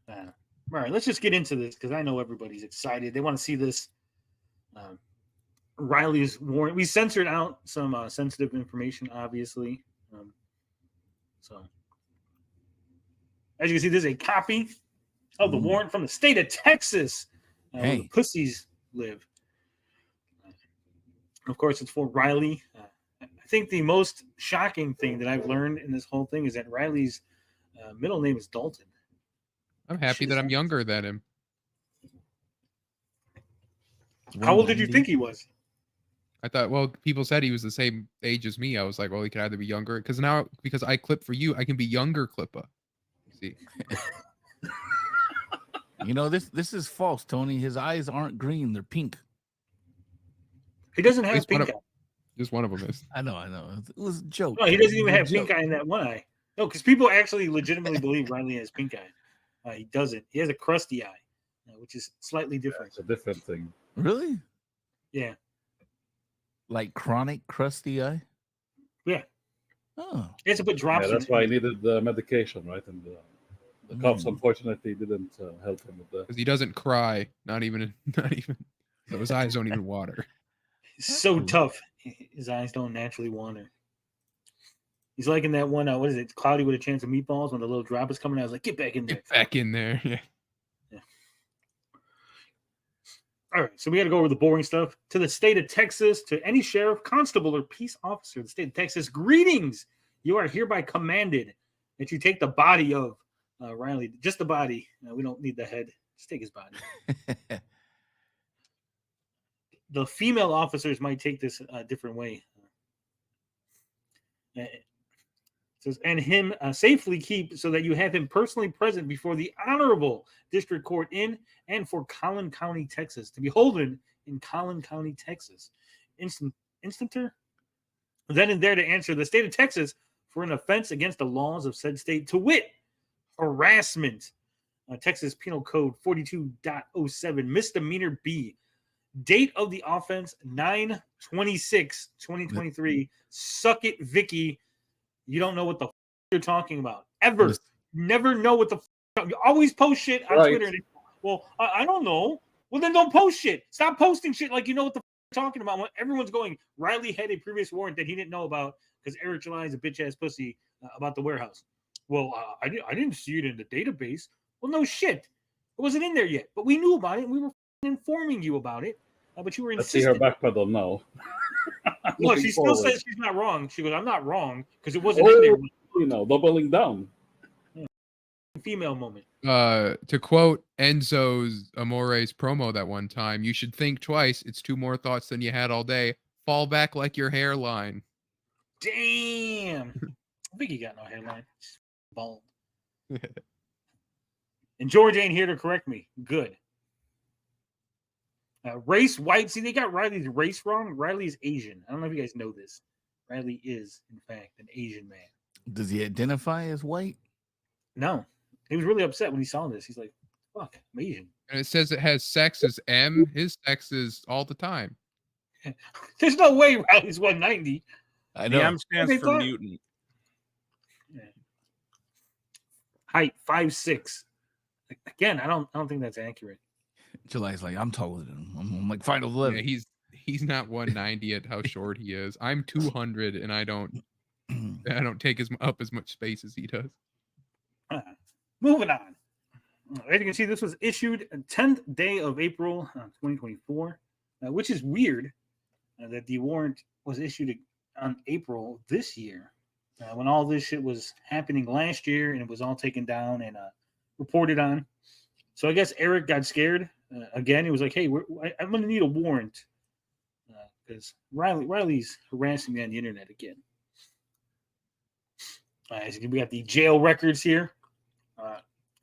All right, let's just get into this because I know everybody's excited. They want to see this. Riley's warrant. We censored out some sensitive information, obviously. So, as you can see, this is a copy of the warrant from the state of Texas, where the pussies live. Of course, it's for Riley. I think the most shocking thing that I've learned in this whole thing is that Riley's middle name is Dalton. I'm happy that I'm younger than him. How old did you think he was? I thought, well, people said he was the same age as me. I was like, well, he could either be younger because I clip for you, I can be younger Clippa. See, you know this is false, Tony. His eyes aren't green; they're pink. He doesn't have pink eye. Just one of them is. I know. It was a joke. No, he doesn't even have pink eye in that one eye. No, because people actually legitimately believe Riley has pink eye. He doesn't. He has a crusty eye, which is slightly different. It's a different thing. Really? Yeah. Like chronic crusty eye? Yeah. Oh. It's a bit drops. Yeah, that's why he needed the medication, right? And the cops, unfortunately, didn't help him with that. Because he doesn't cry. Not even. So his eyes don't even water. He's so tough. His eyes don't naturally water. He's like in that one, what is it? Cloudy with a Chance of Meatballs. When the little drop is coming out, I was like, get back in there. Get back in there. Yeah. All right, so we got to go over the boring stuff. To the state of Texas, to any sheriff, constable, or peace officer of the state of Texas, greetings. You are hereby commanded that you take the body of Riley, just the body. We don't need the head. Just take his body. The female officers might take this a different way. It says, and him safely keep so that you have him personally present before the honorable district court in and for Collin County, Texas, to be holden in Collin County, Texas. Instanter? Then and there to answer the state of Texas for an offense against the laws of said state, to wit, harassment. Texas Penal Code 42.07, misdemeanor B. Date of the offense, 9/26/2023. Suck it, Vicky. You don't know what the you're talking about. Ever. Never know what the you always post shit on Twitter. Well, I don't know. Well, then don't post shit. Stop posting shit like you know what the you're talking about. When everyone's going, Riley had a previous warrant that he didn't know about because Eric July is a bitch-ass pussy about the warehouse. Well, I didn't see it in the database. Well, no shit. It wasn't in there yet. But we knew about it, and we were informing you about it. But you were insistent. Let's see her backpedal now. Well, she still says she's not wrong. She goes, I'm not wrong because it wasn't in there. You know, doubling down. Female moment. To quote Enzo's Amore's promo that one time, you should think twice. It's 2 more thoughts than you had all day. Fall back like your hairline. Damn. I think he got no hairline. He's bald. And George ain't here to correct me. Good. Race white. See, they got Riley's race wrong. Riley is Asian. I don't know if you guys know this. Riley is, in fact, an Asian man. Does he identify as white? No. He was really upset when he saw this. He's like, fuck, I'm Asian. And it says it has sex as M. His sex is all the time. There's no way Riley's 190. I know. The M stands for mutant. Yeah. Height 5'6". Again, I don't think that's accurate. July's like, I'm taller than him. I'm like 5'11". Yeah, he's not 190 at how short he is. I'm 200 and I don't take up as much space as he does. Moving on. As you can see, this was issued 10th day of April 2024, which is weird that the warrant was issued on April this year when all this shit was happening last year and it was all taken down and reported on. So I guess Eric got scared. Again, he was like, hey, I'm going to need a warrant because Riley's harassing me on the internet again. We got the jail records here.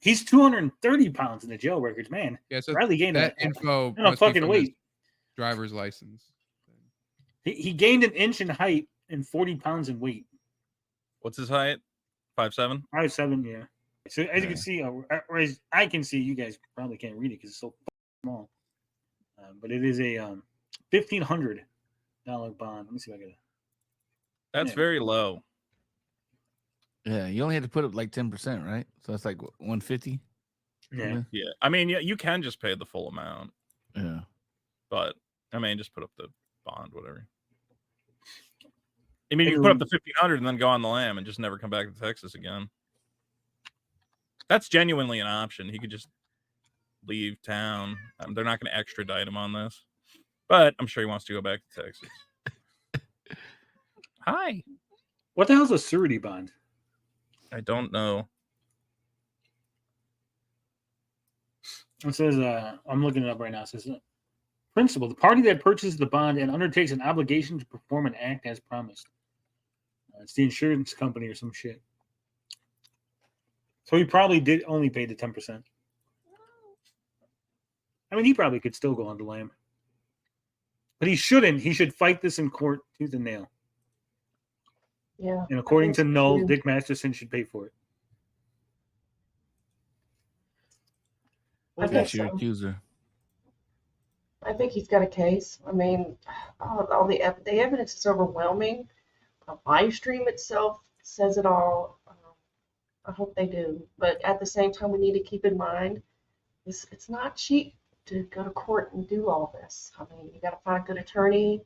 He's 230 pounds in the jail records, man. Yeah, so Riley gained that info. fucking weight. Driver's license. He gained an inch in height and 40 pounds in weight. What's his height? 5'7"? 5'7", yeah. So as you can see, or as I can see, you guys probably can't read it because it's so small. But it is a $1,500 bond. Let me see if I got it. That's very low. Yeah, you only had to put up like 10%, right? So that's like 150. Yeah. Yeah. I mean, yeah, you can just pay the full amount. Yeah. But I mean, just put up the bond, whatever. I mean, you can put up the 1,500 and then go on the lam and just never come back to Texas again. That's genuinely an option. He could just leave town. They're not going to extradite him on this, but I'm sure he wants to go back to Texas. Hi. What the hell's a surety bond? I don't know. It says, I'm looking it up right now. It says, principal, the party that purchases the bond and undertakes an obligation to perform an act as promised. It's the insurance company or some shit. So he probably did only pay the 10%. I mean, he probably could still go on the lam. But he shouldn't. He should fight this in court tooth and nail. Yeah. And according to Null, Dick Masterson should pay for it. I think your accuser. I think he's got a case. I mean, all the evidence is overwhelming. My stream itself says it all. I hope they do. But at the same time, we need to keep in mind it's not cheap to go to court and do all this. I mean, you got to find a good attorney.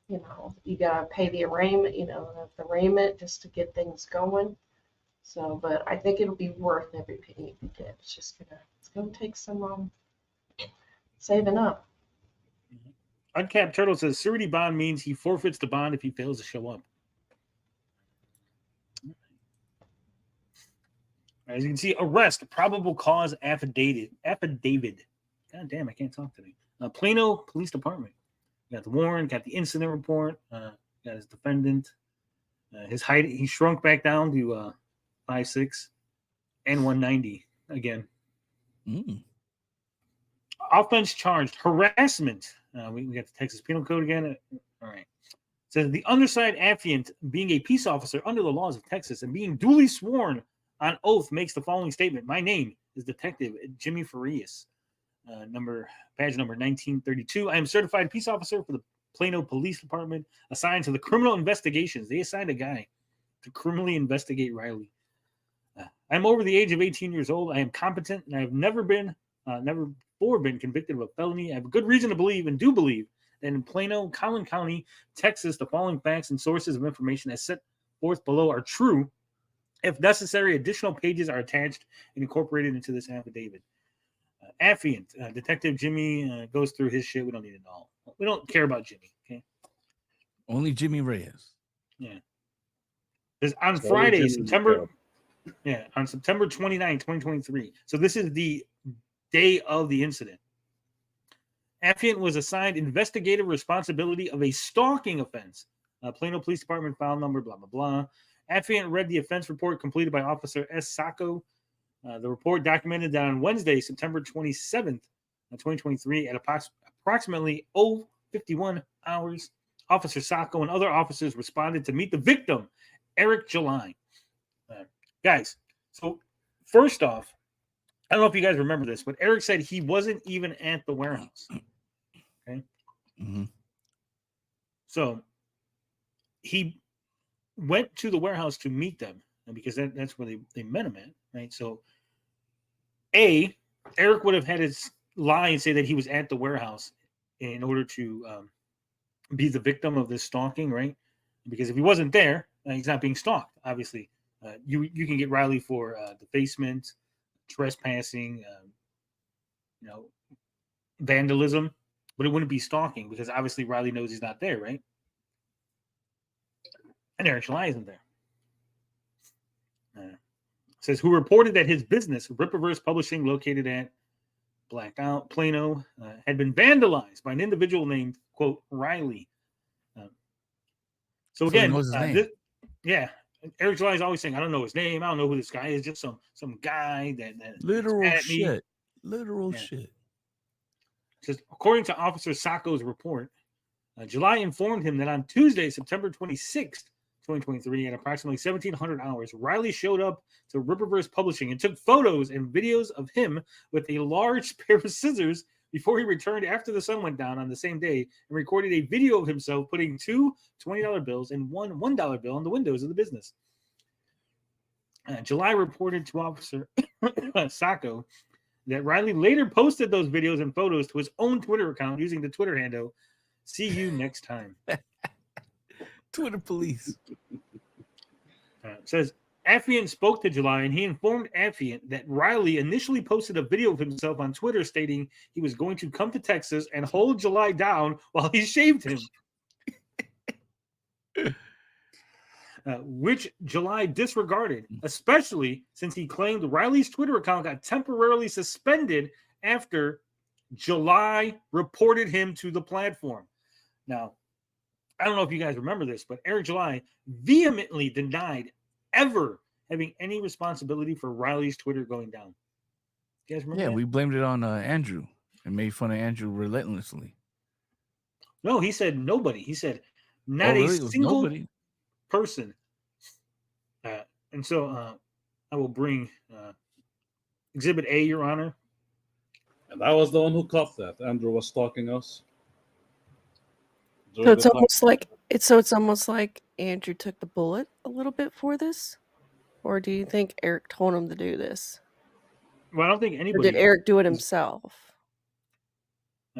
You know, you got to pay the arraignment, the arraignment just to get things going. So, but I think it'll be worth every penny you get. It's gonna take some saving up. Uncapped Turtle says surety bond means he forfeits the bond if he fails to show up. As you can see, arrest, probable cause affidavit. God damn, I can't talk today. Plano Police Department. Got the warrant, got the incident report, got his defendant. His height, he shrunk back down to 5'6" and 190 again. Offense charged, harassment. We got the Texas Penal Code again. All right. It says the undersigned affiant, being a peace officer under the laws of Texas and being duly sworn on oath, makes the following statement. My name is Detective Jimmy Farias. Badge number 1932. I am certified peace officer for the Plano Police Department, assigned to the criminal investigations. They assigned a guy to criminally investigate Riley. I'm over the age of 18 years old. I am competent, and I have never before been convicted of a felony. I have a good reason to believe and do believe that in Plano, Collin County, Texas, the following facts and sources of information as set forth below are true. If necessary, additional pages are attached and incorporated into this affidavit. Affiant, Detective Jimmy goes through his shit. We don't need it all. We don't care about Jimmy. Okay. Only Jimmy Reyes. Yeah. Because on Friday, September 29, 2023. So this is the day of the incident. Affiant was assigned investigative responsibility of a stalking offense. Plano Police Department file number, blah, blah, blah. Affiant read the offense report completed by Officer S. Sacco. The report documented that on Wednesday, September 27th, 2023, at approximately 0:51 hours, Officer Sacco and other officers responded to meet the victim, Eric July. Guys, so first off, I don't know if you guys remember this, but Eric said he wasn't even at the warehouse. Okay. Mm-hmm. So he went to the warehouse to meet them, because that's where they met him at, right? So Eric would have had his lie and say that he was at the warehouse in order to be the victim of this stalking, right? Because if he wasn't there, he's not being stalked, obviously. You can get Riley for defacement, trespassing, vandalism, but it wouldn't be stalking because obviously Riley knows he's not there, right? And Eric July isn't there. Says who reported that his business, Rippaverse Publishing, located at Blackout Plano, had been vandalized by an individual named, quote, Riley. So again, Eric July is always saying, I don't know his name. I don't know who this guy is. Just some guy that literal shit. Literal shit. Says, according to Officer Sacco's report, July informed him that on Tuesday, September 26th, 2023, at approximately 1700 hours, Riley showed up to Rippaverse Publishing and took photos and videos of him with a large pair of scissors before he returned after the sun went down on the same day and recorded a video of himself putting two $20 bills and one $1 bill on the windows of the business. July reported to Officer Sacco that Riley later posted those videos and photos to his own Twitter account using the Twitter handle. See you next time. Twitter police. It says Affiant spoke to July and he informed Affiant that Riley initially posted a video of himself on Twitter stating he was going to come to Texas and hold July down while he shaved him. Which July disregarded, especially since he claimed Riley's Twitter account got temporarily suspended after July reported him to the platform. Now, I don't know if you guys remember this, but Eric July vehemently denied ever having any responsibility for Riley's Twitter going down. You guys remember that? We blamed it on Andrew and made fun of Andrew relentlessly. No, he said nobody. He said not a single person. And so I will bring Exhibit A, Your Honor. And I was the one who caught that. Andrew was stalking us. So it's almost like Andrew took the bullet a little bit for this, or do you think Eric told him to do this? Well, I don't think anybody. Or did Eric do it himself?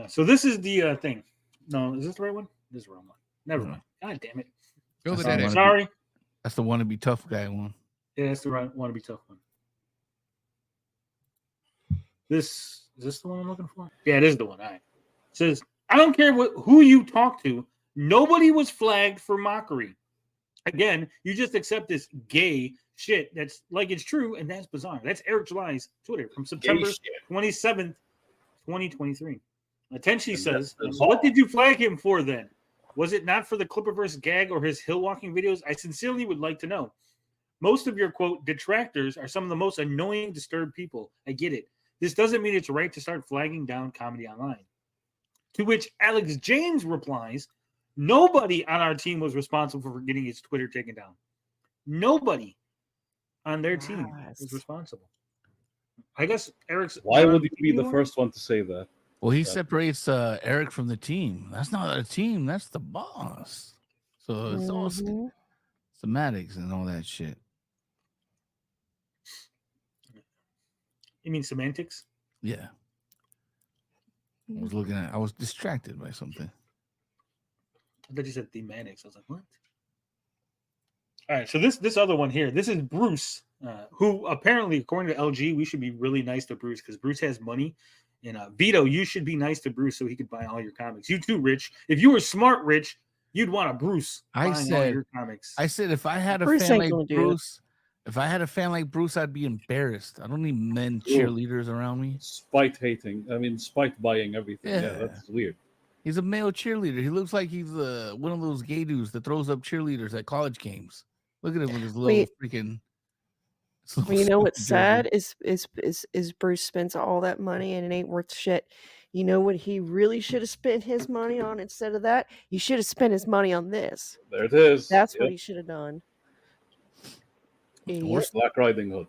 So this is the thing. No, is this the right one? This is the wrong one. Never mind. God damn it. Sorry. That's the wannabe tough guy one. Yeah, that's the right wannabe tough one. Is this the one I'm looking for? Yeah, it is the one. All right. It says, I don't care who you talk to. Nobody was flagged for mockery. Again, you just accept this gay shit that's like it's true, and that's bizarre. That's Eric July's Twitter from September 27th, 2023. Attention says, what did you flag him for then? Was it not for the Clipperverse gag or his hill walking videos? I sincerely would like to know. Most of your, quote, detractors are some of the most annoying, disturbed people. I get it. This doesn't mean it's right to start flagging down comedy online. To which Alex James replies, nobody on our team was responsible for getting his Twitter taken down. Nobody on their team was responsible. I guess Eric's... Why would you be the first one to say that? Well, he separates Eric from the team. That's not a team. That's the boss. So it's all semantics and all that shit. You mean semantics? Yeah. I was distracted by something. I thought you said thematics. I was like, what? All right, so this other one here, this is Bruce, who apparently, according to LG, we should be really nice to Bruce because Bruce has money. And Vito, you should be nice to Bruce so he could buy all your comics. You too, Rich. If you were smart, Rich, you'd want a Bruce buying all your comics. I said if I had a fan like Bruce, I'd be embarrassed. I don't need men cheerleaders around me. Spite buying everything. Yeah, that's weird. He's a male cheerleader. He looks like he's one of those gay dudes that throws up cheerleaders at college games. Look at him with his little freaking. Well, you know what's sad is Bruce spends all that money and it ain't worth shit. You know what he really should have spent his money on instead of that? He should have spent his money on this. There it is. That's what he should have done. Or Black Riding Hood.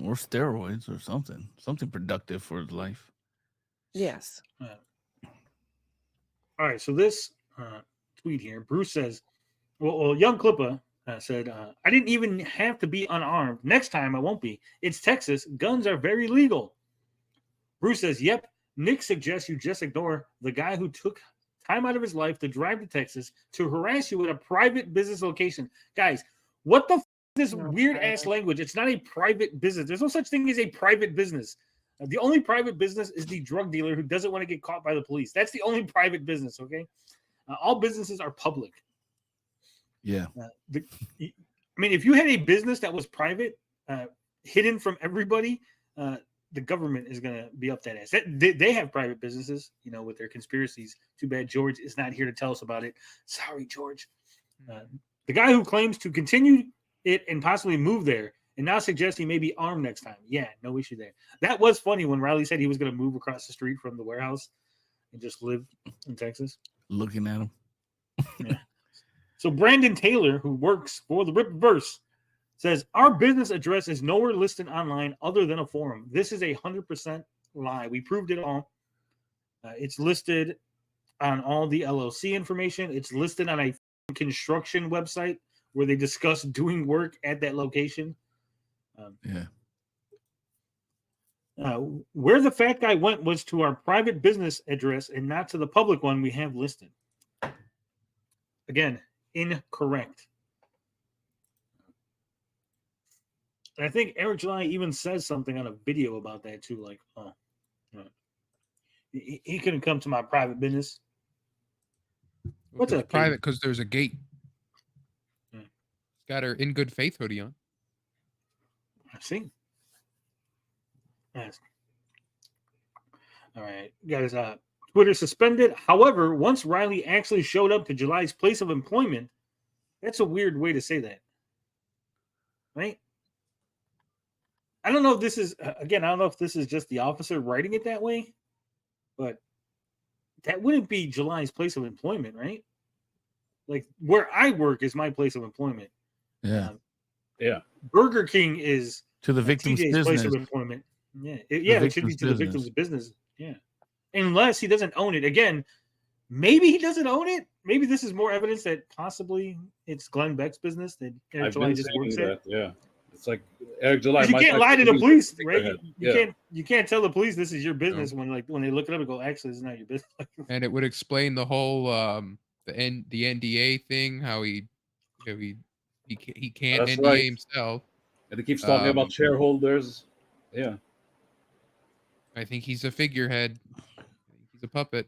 Or steroids or something. Something productive for his life. Yes. All right, so this tweet here, Bruce says, well Young Clippa said, I didn't even have to be unarmed. Next time I won't be. It's Texas. Guns are very legal. Bruce says, yep. Nick suggests you just ignore the guy who took time out of his life to drive to Texas to harass you at a private business location. Guys, what the is this weird-ass language? It's not a private business. There's no such thing as a private business. The only private business is the drug dealer who doesn't want to get caught by the police. That's the only private business, okay? All businesses are public. Yeah. If you had a business that was private, hidden from everybody, the government is going to be up that ass. They have private businesses, with their conspiracies. Too bad George is not here to tell us about it. Sorry, George. The guy who claims to continue it and possibly move there and now suggests he may be armed next time. Yeah, no issue there. That was funny when Riley said he was going to move across the street from the warehouse and just live in Texas. Looking at him. Yeah. So Brandon Taylor, who works for the Rippaverse, says, our business address is nowhere listed online other than a forum. This is 100% lie. We proved it all. It's listed on all the LLC information. It's listed on a construction website where they discuss doing work at that location. Yeah. Where the fat guy went was to our private business address and not to the public one we have listed. Again, incorrect. And I think Eric July even says something on a video about that too, like, oh, he couldn't come to my private business. What's It's that? private because there's a gate. Yeah. Got her in good faith hoodie on. I see. Yes. All right, guys. Twitter suspended. However, once Riley actually showed up to July's place of employment, that's a weird way to say that, right? I don't know if this is again. I don't know if this is just the officer writing it that way, but that wouldn't be July's place of employment, right? Like where I work is my place of employment. Yeah. Yeah. Burger King is To the victim's TJ's business. place of employment. Yeah, it should be to the victim's business. Yeah, unless he doesn't own it. Again, maybe he doesn't own it. Maybe this is more evidence that possibly it's Glenn Beck's business that Eric July just works at. Yeah, it's like Eric July. You can't lie to the police, right? Yeah. You can't tell the police this is your business when they look it up and go, actually, it's not your business. And it would explain the whole the NDA thing, how he can't That's NDA right. himself. And he keeps talking about shareholders. Yeah. I think he's a figurehead. He's a puppet.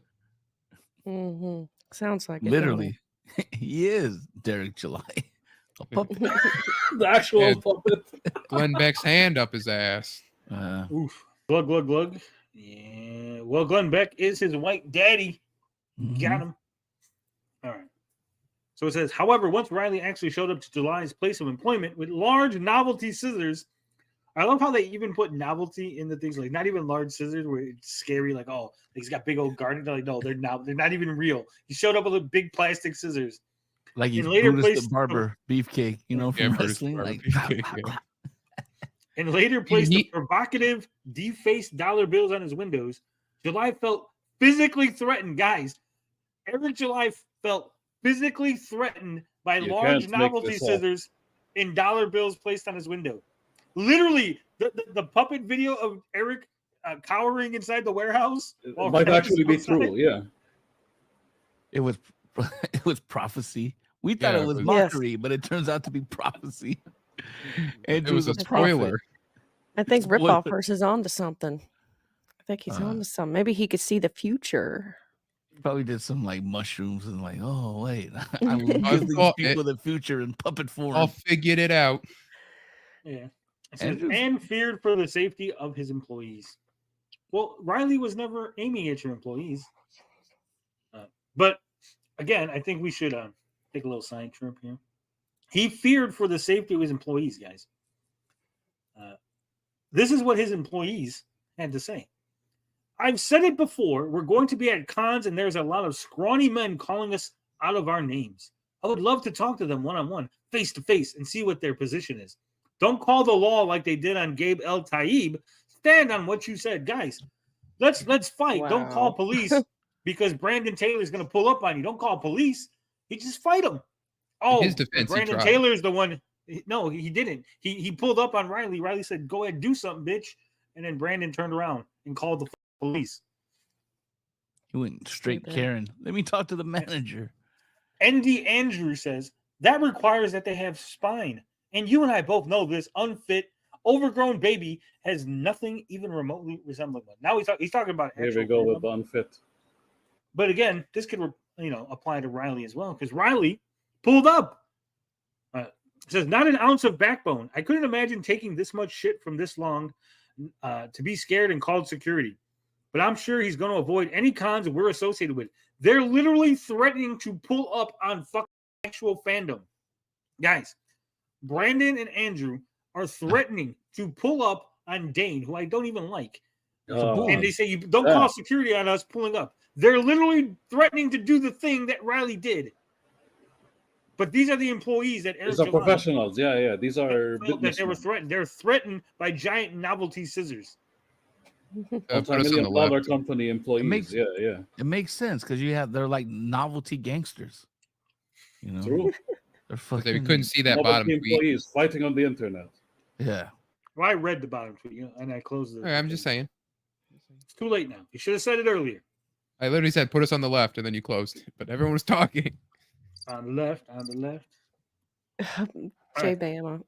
Mm-hmm. Sounds like it. Literally, he is Derek July. A puppet. The actual Yeah. puppet. Glenn Beck's hand up his ass. Oof. Glug, glug, glug. Yeah. Well, Glenn Beck is his white daddy. Got him. All right. So it says, however, once Riley actually showed up to July's place of employment with large novelty scissors, I love how they even put novelty in the things, like not even large scissors where it's scary, like, oh, he's got big old garden. They're like, no, they're not even real. He showed up with a big plastic scissors. Like he's later Brutus placed the Barber Beefcake, you know, from Brutus the wrestling. Barber Like, Beefcake, yeah. And later placed the provocative, defaced dollar bills on his windows. July felt physically threatened. Guys, Eric July felt physically threatened by You large can't make novelty this up. scissors and dollar bills placed on his window. Literally, the puppet video of Eric cowering inside the warehouse. It might actually be true. Yeah. it was prophecy. We thought Yeah, it was it was- mockery, but it turns out to be prophecy. It was a prophet. spoiler. I think Spoiler. Rippaverse is onto something. I think he's onto something. Maybe he could see the future. Probably did some like mushrooms and like, oh wait, I will give these thought people the future in puppet form. All figured it out. Yeah. It says, and feared for the safety of his employees. Well, Riley was never aiming at your employees. But again, I think we should take a little side trip here. He feared for the safety of his employees, guys. This is what his employees had to say. I've said it before. We're going to be at cons, and there's a lot of scrawny men calling us out of our names. I would love to talk to them one-on-one, face-to-face, and see what their position is. Don't call the law like they did on Gabe El Taib. Stand on what you said, guys. Let's fight. Wow. Don't call police because Brandon Taylor's going to pull up on you. Don't call police. You just fight him. Oh, his defense, he Brandon tried. Taylor's the one. No, he didn't. He pulled up on Riley. Riley said, "Go ahead, do something, bitch." And then Brandon turned around and called the police. He went straight did. Karen. Let me talk to the manager. ND Andrew says that requires that they have spine. And you and I both know this unfit, overgrown baby has nothing even remotely resembling one. Now he's talking about Here we actual go freedom. with the unfit. But again, this could apply to Riley as well, because Riley pulled up. It says, not an ounce of backbone. I couldn't imagine taking this much shit from this long to be scared and called security. But I'm sure he's going to avoid any cons we're associated with. They're literally threatening to pull up on fucking actual fandom. Guys, Brandon and Andrew are threatening to pull up on Dane, who I don't even like. And they say, you don't call security on us pulling up. They're literally threatening to do the thing that Riley did. But these are the employees that Eric These are July professionals. Yeah. These are felt that they were businessmen. threatened. They're threatened by giant novelty scissors. Put us on the Multi-million-dollar left. company employees. Yeah. It makes sense because they're like novelty gangsters. You know, True. they're But they fucking. couldn't see that Novelty bottom tweet. employees fighting on the internet. Yeah. Well, I read the bottom tweet, and I closed it. All right, I'm just saying. It's too late now. You should have said it earlier. I literally said, "Put us on the left," and then you closed. But everyone was talking. On the left. Jay Bama.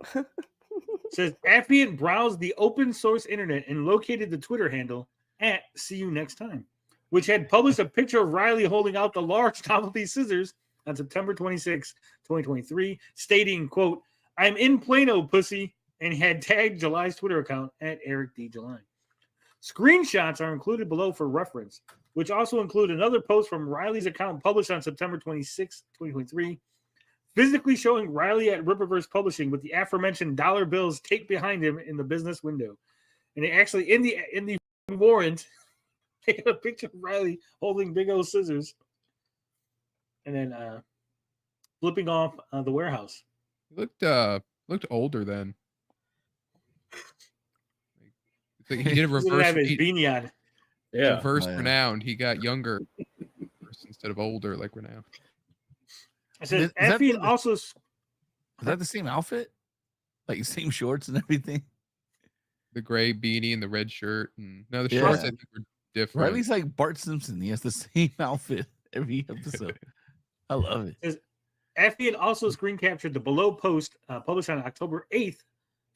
Says Affiant browsed the open source internet and located the Twitter handle at "See You Next Time," which had published a picture of Riley holding out the large novelty scissors on September 26, 2023, stating, quote, "I'm in Plano, pussy," and had tagged July's Twitter account at Eric D. July. Screenshots are included below for reference, which also include another post from Riley's account published on September 26, 2023, physically showing Riley at Rippaverse Publishing with the aforementioned dollar bills taped behind him in the business window. And they actually, in the warrant, they got a picture of Riley holding big old scissors and then flipping off the warehouse. He looked older then. It's like he did a He didn't reverse. have his beanie on. Yeah. Reverse renowned. He got younger instead of older, like renowned. I said, Affiant also. Is that the same outfit? Like same shorts and everything? The gray beanie and the red shirt. And no, the shorts I think were different. Riley's like Bart Simpson. He has the same outfit every episode. I love it. Affiant also screen captured the below post published on October 8th,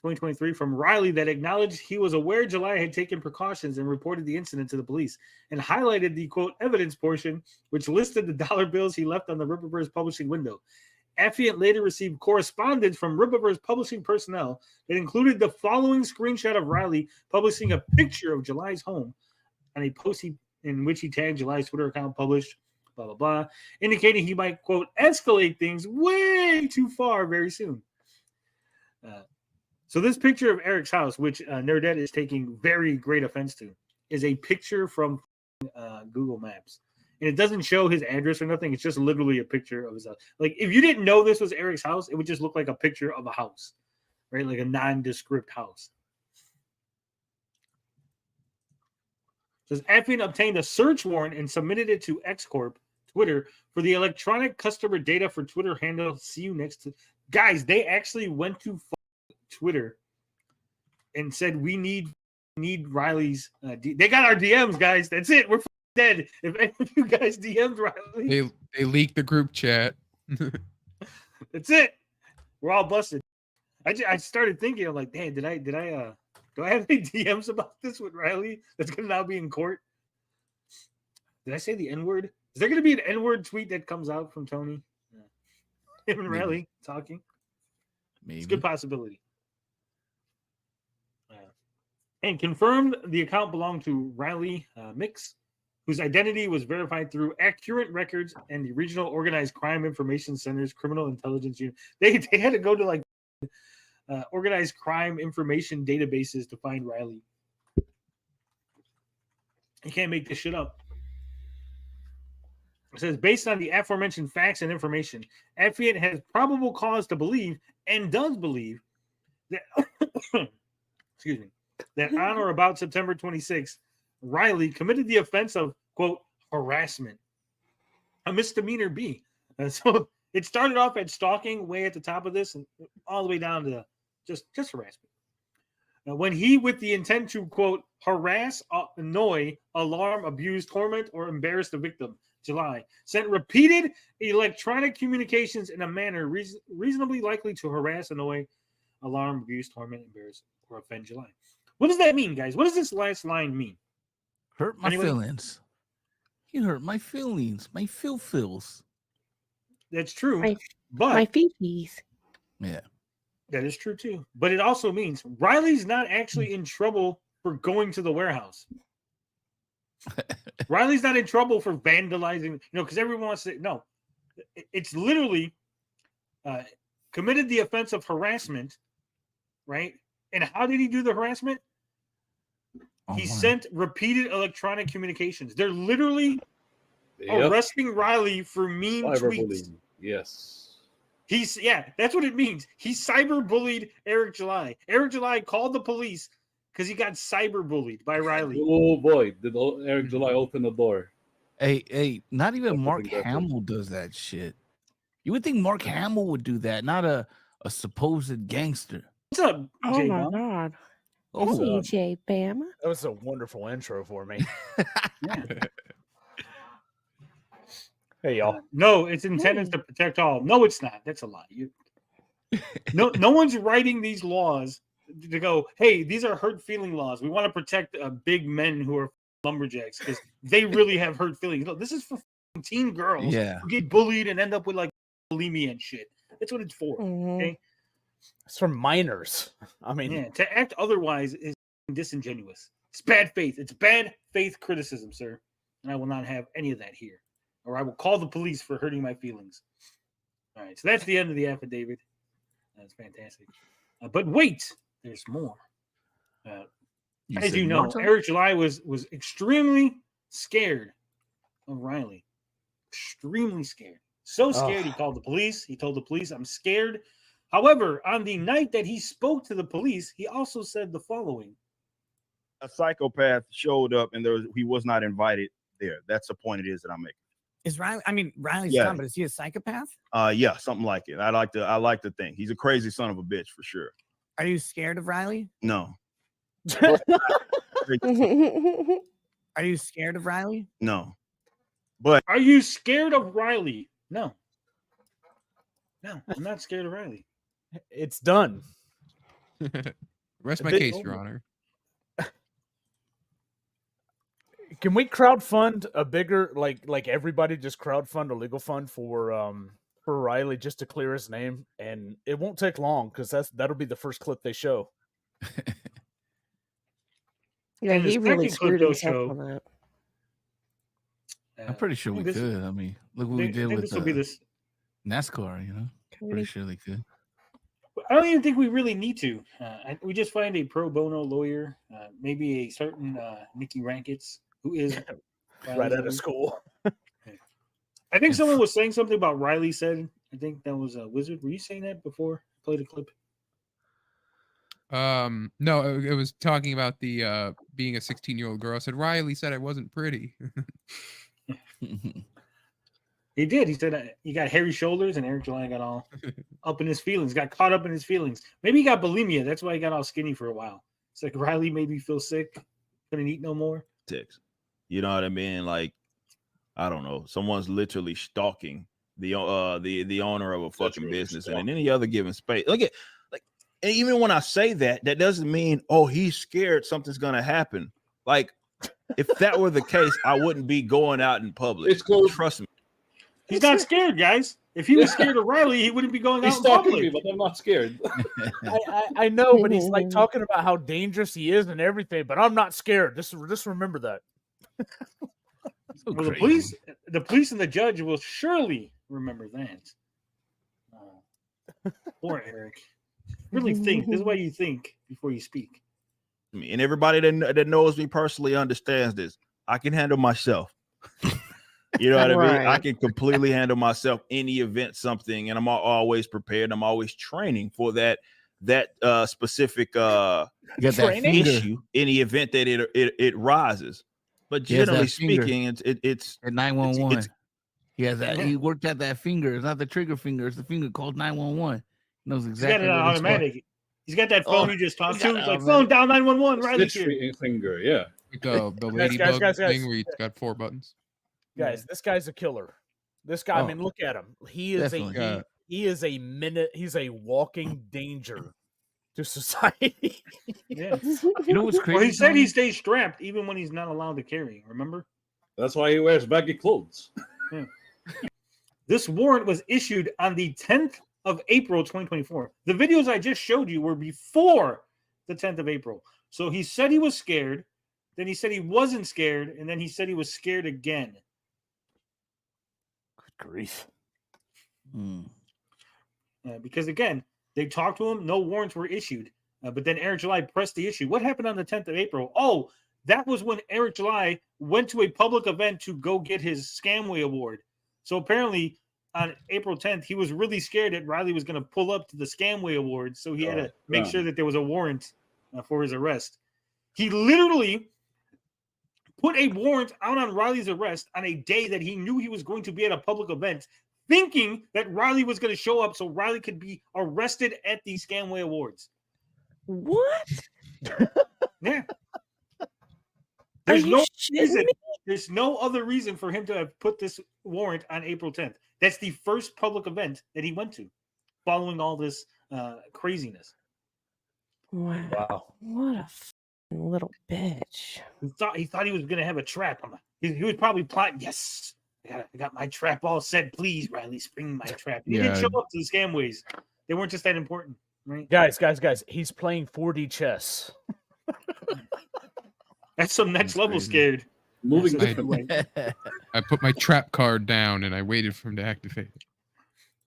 2023, from Riley that acknowledged he was aware July had taken precautions and reported the incident to the police, and highlighted the, quote, evidence portion, which listed the dollar bills he left on the Rippaverse Publishing window. Affiant later received correspondence from Rippaverse Publishing personnel that included the following screenshot of Riley publishing a picture of July's home on a post in which he tagged July's Twitter account published, blah, blah, blah, indicating he might, quote, escalate things way too far very soon. So this picture of Eric's house, which Nerdette is taking very great offense to, is a picture from Google Maps. And it doesn't show his address or nothing. It's just literally a picture of his house. Like, if you didn't know this was Eric's house, it would just look like a picture of a house, right? Like a nondescript house. It says Affiant obtained a search warrant and submitted it to X Corp Twitter for the electronic customer data for Twitter handle. See you next to guys. They actually went to Twitter and said we need Riley's. They got our DMs, guys. That's it. We're dead. If any of you guys DM'd Riley, they leaked the group chat. That's it. We're all busted. I started thinking, I'm like, damn, do I have any DMs about this with Riley that's gonna now be in court? Did I say the N-word? Is there gonna be an N-word tweet that comes out from Tony? Him and Riley talking. Maybe. It's a good possibility. And confirmed the account belonged to Riley Mix, whose identity was verified through accurate records and the Regional Organized Crime Information Center's Criminal Intelligence Unit. They had to go to like organized crime information databases to find Riley. You can't make this shit up. It says, based on the aforementioned facts and information, Affiant has probable cause to believe and does believe that excuse me, that on or about September 26th, Riley committed the offense of, quote, harassment, a misdemeanor B. And so it started off at stalking way at the top of this and all the way down to just harassment. Now, when he, with the intent to, quote, harass, annoy, alarm, abuse, torment, or embarrass the victim, July, sent repeated electronic communications in a manner reasonably likely to harass, annoy, alarm, abuse, torment, embarrass, or offend July. What does that mean, guys? What does this last line mean? Hurt my feelings. He hurt my feelings. My feels. That's true. My feeties. Yeah. That is true too. But it also means Riley's not actually in trouble for going to the warehouse. Riley's not in trouble for vandalizing, because everyone wants to no. It's literally committed the offense of harassment, right? And how did he do the harassment? He sent repeated electronic communications. They're literally arresting Riley for mean tweets. Yes. That's what it means. He cyberbullied Eric July. Eric July called the police because he got cyberbullied by Riley. Oh boy, did Eric July open the door? Hey, not even Mark Hamill does that shit. You would think Mark Hamill would do that, not a supposed gangster. What's up, Oh my God. Oh, CJ Bama. That was a wonderful intro for me. Hey, y'all. No, it's intended to protect all. No, it's not. That's a lie. No one's writing these laws to go, hey, these are hurt feeling laws. We want to protect big men who are lumberjacks because they really have hurt feelings. No, this is for teen girls who get bullied and end up with like bulimia and shit. That's what it's for. Okay, it's for minors. I mean, to act otherwise is disingenuous. It's bad faith. It's bad faith criticism, sir. And I will not have any of that here, or I will call the police for hurting my feelings. All right, so that's the end of the affidavit. That's fantastic. But wait, there's more. As you know, Eric July was extremely scared of Riley. Extremely scared. So scared he called the police. He told the police, I'm scared. However, on the night that he spoke to the police, he also said the following. A psychopath showed up and he was not invited there. That's the point it is that I'm making. Is Riley? I mean, Riley's son, but is he a psychopath? Yeah, something like it. I like to think he's a crazy son of a bitch for sure. Are you scared of Riley? No. Are you scared of Riley? No. But are you scared of Riley? No. No, I'm not scared of Riley. It's done. Rest my case, Your Honor. Can we crowdfund a bigger, like everybody just crowdfund a legal fund for Riley just to clear his name, and it won't take long because that'll be the first clip they show. Yeah, he really screwed himself on that. I'm pretty sure we could. I mean, look what we did with NASCAR. You know, pretty sure they could. I don't even think we really need to. We just find a pro bono lawyer, maybe a certain Nikki Rankets, who is right out of school. I think someone was saying something about Riley said. I think that was a Wizard. Were you saying that before? Play the clip. No, it was talking about the being a 16-year-old girl. I said Riley said I wasn't pretty. He did. He said he got hairy shoulders, and Eric July got all up in his feelings. Got caught up in his feelings. Maybe he got bulimia. That's why he got all skinny for a while. It's like Riley made me feel sick. Couldn't eat no more. You know what I mean? Like, I don't know. Someone's literally stalking the owner of a fucking business, and in any other given space. Look at and even when I say that doesn't mean he's scared something's gonna happen. Like, if that were the case, I wouldn't be going out in public. It's close. Trust me. He's not scared, guys. If he was scared of Riley, he wouldn't be going out in public. Me, but I'm not scared. I know, but he's like talking about how dangerous he is and everything. But I'm not scared. Just remember that. Well, the police and the judge will surely remember that. Poor Eric. Really think. This is why you think before you speak. And everybody that knows me personally understands this. I can handle myself. You know what I mean? I can completely handle myself in the event something, and I'm always prepared. I'm always training for that specific issue in the event that it rises. But generally speaking, it's at 911. He has that. He worked at that finger. It's not the trigger finger. It's the finger called 911. Knows exactly. He's got it automatic. He's got that phone you just talked to. It's like phone down 911 right here. Finger, yeah. The ladybug thing where he's got 4 buttons. Guys, this guy's a killer. This guy, I mean, look at him. He is He's a walking danger to society. Yeah. You know what's crazy? Well, he said he stays strapped even when he's not allowed to carry. Remember? That's why he wears baggy clothes. Yeah. This warrant was issued on the 10th of April, 2024. The videos I just showed you were before the 10th of April. So he said he was scared. Then he said he wasn't scared. And then he said he was scared again. Good grief. Because again, they talked to him. No warrants were issued. But then Eric July pressed the issue. What happened on the 10th of April? Oh, that was when Eric July went to a public event to go get his Scamway Award. So apparently on April 10th, he was really scared that Riley was going to pull up to the Scamway Award. So he had to make sure that there was a warrant for his arrest. He literally put a warrant out on Riley's arrest on a day that he knew he was going to be at a public event, thinking that Riley was going to show up so Riley could be arrested at the Scamway Awards. What? Yeah. Are There's you no shitting reason. me? There's no other reason for him to have put this warrant on April 10th. That's the first public event that he went to, following all this craziness. Wow. What a f***ing little bitch. He thought he was going to have a trap. He was probably plotting. Yes, I got my trap all set. Please, Riley, spring my trap. He didn't show up to the scamways. They weren't just that important, right? Guys. He's playing 4D chess. That's some next level scared. Moving I put my trap card down and I waited for him to activate it.